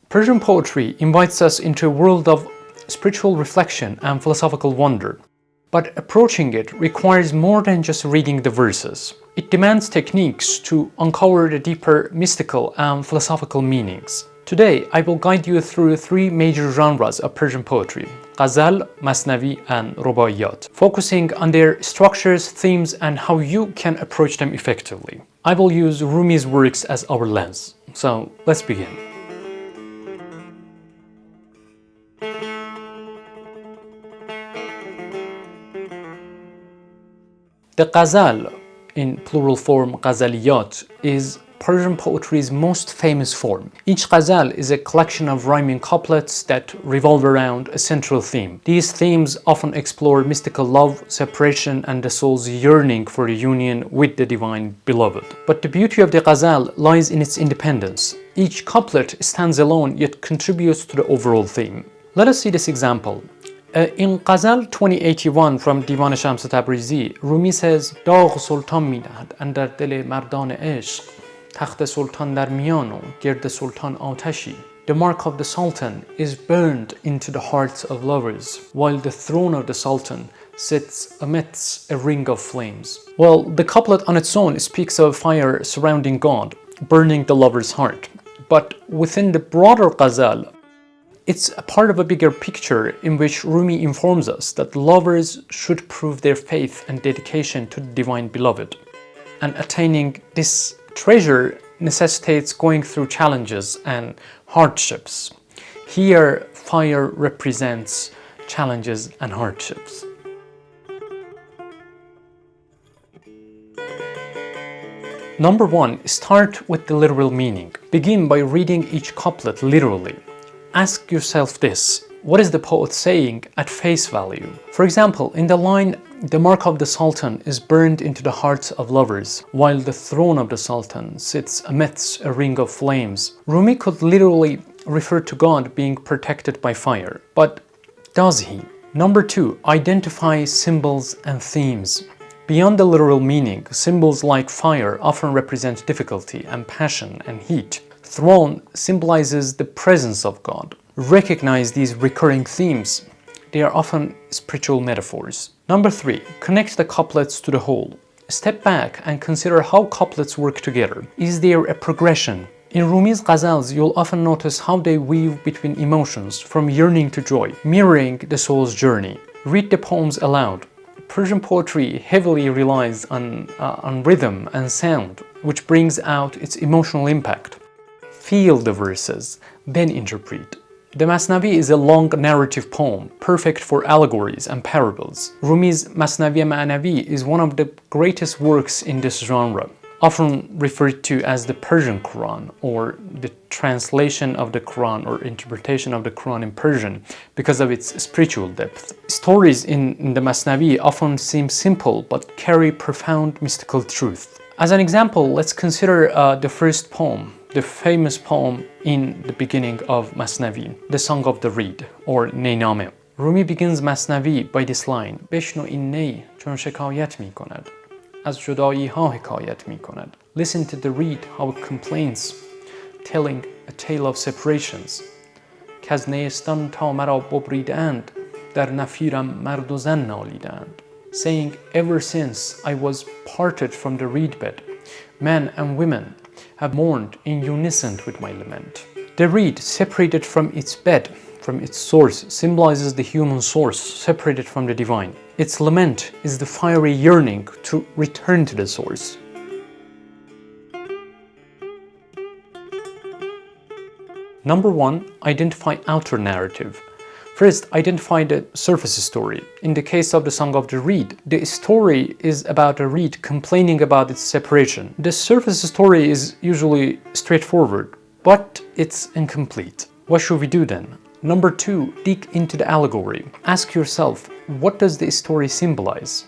Persian poetry invites us into a world of spiritual reflection and philosophical wonder. But approaching it requires more than just reading the verses. It demands techniques to uncover the deeper mystical and philosophical meanings. Today, I will guide you through three major genres of Persian poetry: Ghazal, Masnavi, and Rubai-Yat, focusing on their structures, themes, and how you can approach them effectively. I will use Rumi's works as our lens. So, let's begin. The Ghazal, in plural form Ghazaliyat, is Persian poetry's most famous form. Each Ghazal is a collection of rhyming couplets that revolve around a central theme. These themes often explore mystical love, separation, and the soul's yearning for the union with the divine beloved. But the beauty of the Ghazal lies in its independence. Each couplet stands alone yet contributes to the overall theme. Let us see this example. In Ghazal 2081 from Divan Shams Tabrizi, Rumi says, داغ سلطان می‌دهد اندر دل مردان عشق تخت سلطان در میان و گرد سلطان آتشی. The mark of the Sultan is burned into the hearts of lovers, while the throne of the Sultan sits amidst a ring of flames. Well, the couplet on its own speaks of fire surrounding God, burning the lover's heart. But within the broader Ghazal, it's a part of a bigger picture in which Rumi informs us that lovers should prove their faith and dedication to the divine beloved. And attaining this treasure necessitates going through challenges and hardships. Here, fire represents challenges and hardships. Number one, start with the literal meaning. Begin by reading each couplet literally. Ask yourself this: what is the poet saying at face value? For example, in the line, the mark of the Sultan is burned into the hearts of lovers, while the throne of the Sultan sits amidst a ring of flames. Rumi could literally refer to God being protected by fire. But does he? Number two, identify symbols and themes. Beyond the literal meaning, symbols like fire often represent difficulty and passion and heat. Throne symbolizes the presence of God. Recognize these recurring themes. They are often spiritual metaphors. Number three, connect the couplets to the whole. Step back and consider how couplets work together. Is there a progression? In Rumi's Ghazals, you'll often notice how they weave between emotions, from yearning to joy, mirroring the soul's journey. Read the poems aloud. Persian poetry heavily relies on rhythm and sound, which brings out its emotional impact. Feel the verses, then interpret. The Masnavi is a long narrative poem, perfect for allegories and parables. Rumi's Masnavi-Ma'navi is one of the greatest works in this genre, often referred to as the Persian Quran, or the translation of the Quran or interpretation of the Quran in Persian, because of its spiritual depth. Stories in the Masnavi often seem simple but carry profound mystical truth. As an example, let's consider the first poem, the famous poem in the beginning of Masnavi, the Song of the Reed, or Neyname. Rumi begins Masnavi by this line: بشنو این نی چون شکایت می کند از جدایی ها حکایت می کند. Listen to the reed how it complains, telling a tale of separations. کز نیستان تا مرا ببریدند در نفیرم مرد و زن نالیدند. Saying, ever since I was parted from the reed bed, men and women have mourned in unison with my lament. The reed, separated from its bed, from its source, symbolizes the human source, separated from the divine. Its lament is the fiery yearning to return to the source. Number one, identify outer narrative. First, identify the surface story. In the case of the Song of the Reed, the story is about a reed complaining about its separation. The surface story is usually straightforward, but it's incomplete. What should we do then? Number two, dig into the allegory. Ask yourself, what does the story symbolize?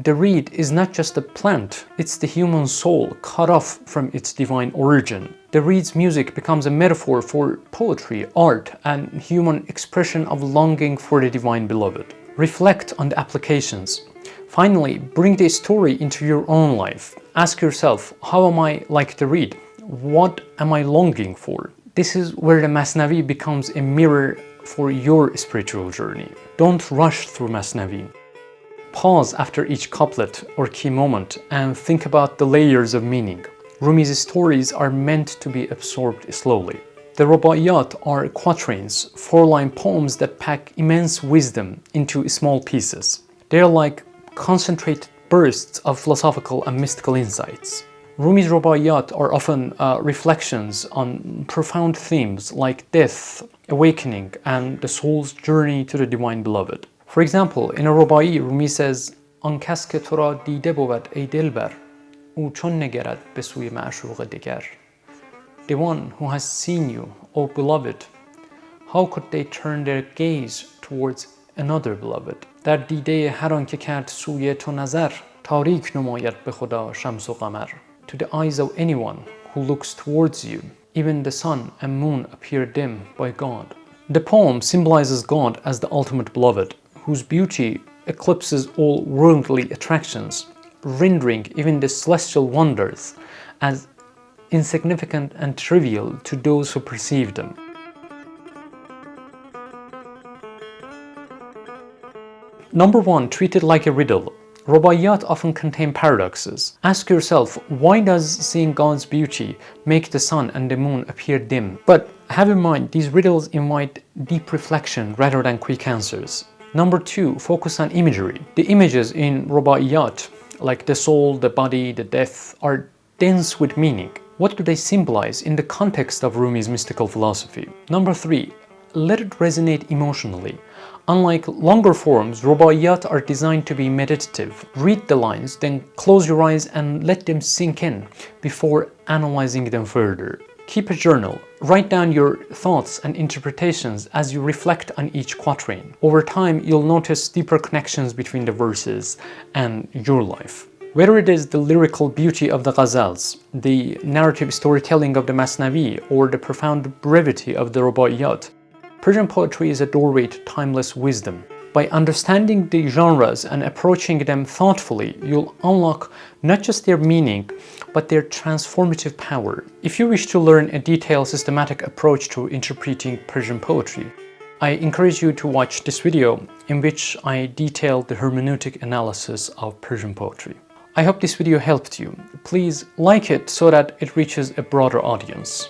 The reed is not just a plant, it's the human soul cut off from its divine origin. The reed's music becomes a metaphor for poetry, art, and human expression of longing for the divine beloved. Reflect on the applications. Finally, bring the story into your own life. Ask yourself, how am I like the reed? What am I longing for? This is where the Masnavi becomes a mirror for your spiritual journey. Don't rush through Masnavi. Pause after each couplet or key moment and think about the layers of meaning. Rumi's stories are meant to be absorbed slowly. The Rubaiyat are quatrains, 4-line poems that pack immense wisdom into small pieces. They are like concentrated bursts of philosophical and mystical insights. Rumi's Rubaiyat are often reflections on profound themes like death, awakening, and the soul's journey to the divine beloved. For example, in a Rubai, Rumi says, "An kas ke to ra dide بود ای دلبر او چون نگرد به سوی معشوق دگر." The one who has seen you, O beloved, how could they turn their gaze towards another beloved? در دیده هر آن که کرد سوی تو نظر تاریک نماید به خدا شمس و قمر. To the eyes of anyone who looks towards you, even the sun and moon appear dim by God. The poem symbolizes God as the ultimate beloved, whose beauty eclipses all worldly attractions, rendering even the celestial wonders as insignificant and trivial to those who perceive them. Number 1. Treat it like a riddle. Rubaiyat often contain paradoxes. Ask yourself, why does seeing God's beauty make the sun and the moon appear dim? But have in mind, these riddles invite deep reflection rather than quick answers. Number 2. Focus on imagery. The images in Rubaiyat, like the soul, the body, the death, are dense with meaning. What do they symbolize in the context of Rumi's mystical philosophy? Number 3. Let it resonate emotionally. Unlike longer forms, Rubaiyat are designed to be meditative. Read the lines, then close your eyes and let them sink in before analyzing them further. Keep a journal. Write down your thoughts and interpretations as you reflect on each quatrain. Over time, you'll notice deeper connections between the verses and your life. Whether it is the lyrical beauty of the ghazals, the narrative storytelling of the Masnavi, or the profound brevity of the Rubaiyat, Persian poetry is a doorway to timeless wisdom. By understanding the genres and approaching them thoughtfully, you'll unlock not just their meaning, but their transformative power. If you wish to learn a detailed, systematic approach to interpreting Persian poetry, I encourage you to watch this video in which I detail the hermeneutic analysis of Persian poetry. I hope this video helped you. Please like it so that it reaches a broader audience.